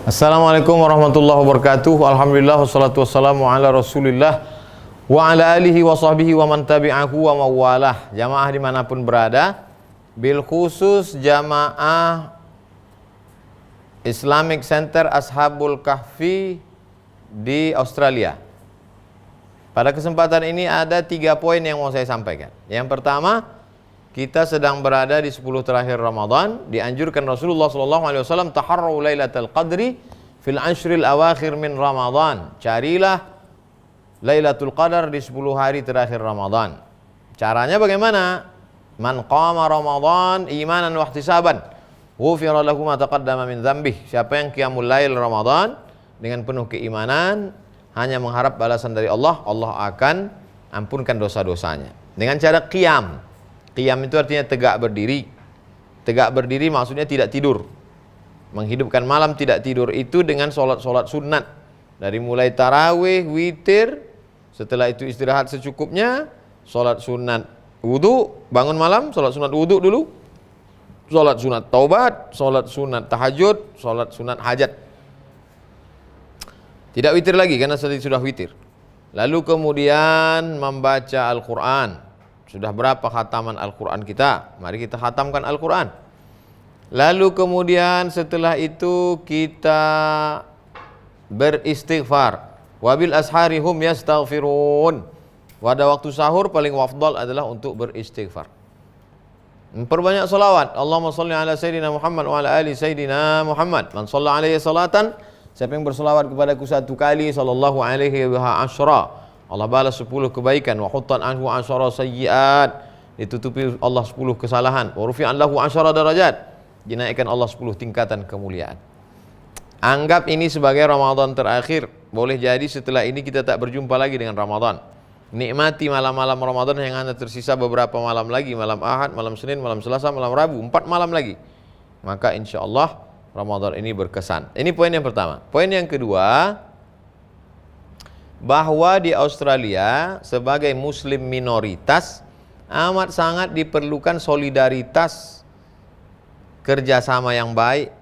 Assalamualaikum warahmatullahi wabarakatuh. Alhamdulillah wassalatu wassalamu ala Rasulillah wa ala alihi wa sahbihi wa man tabi'ahu wa mawalah. Jamaah dimanapun berada, bil khusus jamaah Islamic Center Ashabul Kahfi di Australia. Pada kesempatan ini ada 3 poin yang mau saya sampaikan. Yang pertama, kita sedang berada di 10 terakhir Ramadan. Dianjurkan Rasulullah SAW taharru lailatul qadri fil ashril awakhir min Ramadan. Carilah Lailatul Qadar di 10 hari terakhir Ramadan. Caranya bagaimana? Man qama Ramadan imanan wa ihtisaban ghufira lahu ma taqaddama min dzambih. Siapa yang qiyamul lail Ramadan dengan penuh keimanan, hanya mengharap balasan dari Allah, Allah akan ampunkan dosa-dosanya. Dengan cara qiyam. Qiyam itu artinya tegak berdiri. Tegak berdiri maksudnya tidak tidur. Menghidupkan malam tidak tidur itu dengan solat-solat sunat. Dari mulai tarawih, witir, setelah itu istirahat secukupnya, solat sunat wudu, bangun malam, solat sunat wudu dulu, solat sunat taubat, solat sunat tahajud, solat sunat hajat. Tidak witir lagi karena sudah witir. Lalu kemudian membaca Al-Quran. Sudah berapa khataman Al-Quran kita? Mari kita khatamkan Al-Quran. Lalu kemudian setelah itu kita beristighfar. Wabil ashari hum yastaghfirun. Pada waktu sahur paling wafdal adalah untuk beristighfar. Memperbanyak salawat. Allahumma salli ala Sayyidina Muhammad wa ala ali Sayyidina Muhammad. Man shalla alaihi salatan. Siapa yang bersalawat kepadaku 1 kali, sallallahu alaihi wa asyra, Allah balas 10 kebaikan. Wa huttan anhu asyara sayyiat, ditutupi Allah 10 kesalahan. Wa rufi'an lahu asyara darajat, dinaikkan Allah 10 tingkatan kemuliaan. Anggap ini sebagai Ramadan terakhir. Boleh jadi setelah ini kita tak berjumpa lagi dengan Ramadan. Nikmati malam-malam Ramadan yang hanya tersisa beberapa malam lagi. Malam Ahad, malam Senin, malam Selasa, malam Rabu, 4 malam lagi. Maka insya Allah Ramadan ini berkesan. Ini poin yang pertama. Poin yang kedua, bahwa di Australia sebagai muslim minoritas amat sangat diperlukan solidaritas, kerjasama yang baik.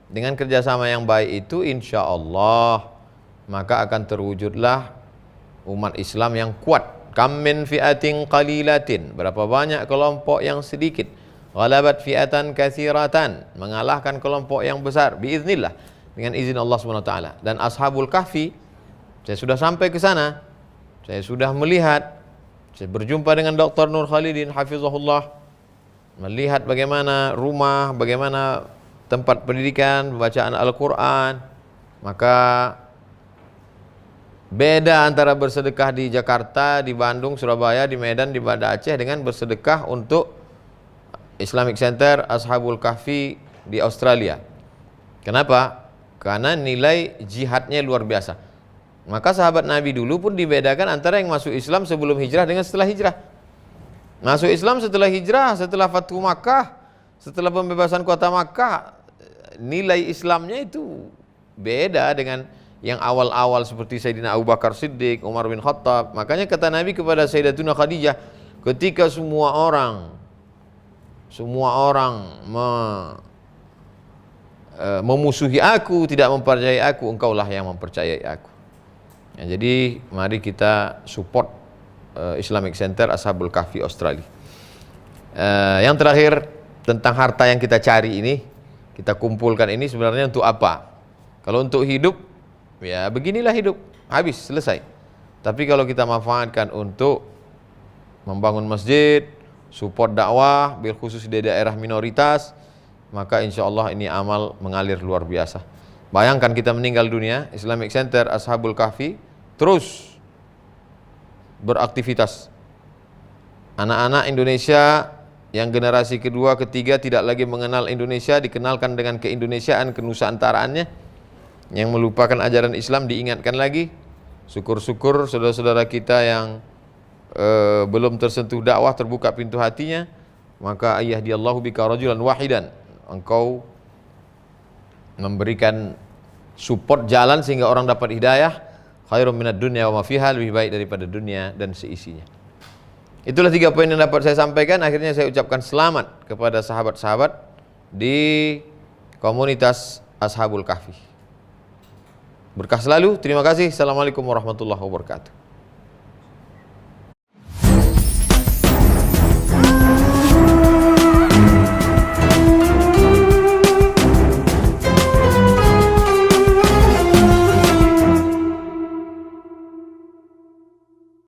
Dengan kerjasama yang baik itu insya Allah maka akan terwujudlah umat Islam yang kuat. Kam min fi'atin qalilatin, berapa banyak kelompok yang sedikit, ghalabat fi'atan katsiratan, mengalahkan kelompok yang besar biiznillah, dengan izin Allah SWT. Dan Ashabul Kahfi, saya sudah sampai ke sana, saya sudah melihat, saya berjumpa dengan Dr. Nur Khalidin hafizahullah, melihat bagaimana rumah, bagaimana tempat pendidikan, bacaan Al-Quran. Maka beda antara bersedekah di Jakarta, di Bandung, Surabaya, di Medan, di Banda Aceh dengan bersedekah untuk Islamic Center Ashabul Kahfi di Australia. Kenapa? Karena nilai jihadnya luar biasa. Maka sahabat Nabi dulu pun dibedakan antara yang masuk Islam sebelum hijrah dengan setelah hijrah. Masuk Islam setelah hijrah, setelah Fathu Makkah, setelah pembebasan kota Makkah, nilai Islamnya itu beda dengan yang awal-awal seperti Sayyidina Abu Bakar Siddiq, Umar bin Khattab. Makanya kata Nabi kepada Sayyidatuna Khadijah, ketika semua orang memusuhi aku, tidak mempercayai aku, engkaulah yang mempercayai aku. Ya, jadi mari kita support Islamic Center Ashabul Kahfi Australia. Yang terakhir tentang harta yang kita cari ini, kita kumpulkan ini sebenarnya untuk apa? Kalau untuk hidup, ya beginilah hidup, habis, selesai. Tapi kalau kita manfaatkan untuk membangun masjid, support dakwah, bil khusus di daerah minoritas, maka insya Allah ini amal mengalir luar biasa. Bayangkan kita meninggal dunia, Islamic Center Ashabul Kahfi terus beraktivitas. Anak-anak Indonesia yang generasi kedua, ketiga tidak lagi mengenal Indonesia, dikenalkan dengan keindonesiaan, kenusantaraannya, yang melupakan ajaran Islam diingatkan lagi. Syukur-syukur saudara-saudara kita yang belum tersentuh dakwah terbuka pintu hatinya, maka ayyadiyallahu bika rajulan wahidan, engkau memberikan support jalan sehingga orang dapat hidayah, khairum minad dunya wa ma fiha, lebih baik daripada dunia dan seisinya. Itulah 3 poin yang dapat saya sampaikan. Akhirnya saya ucapkan selamat kepada sahabat-sahabat di komunitas Ashabul Kahfi. Berkah selalu. Terima kasih. Assalamualaikum warahmatullahi wabarakatuh.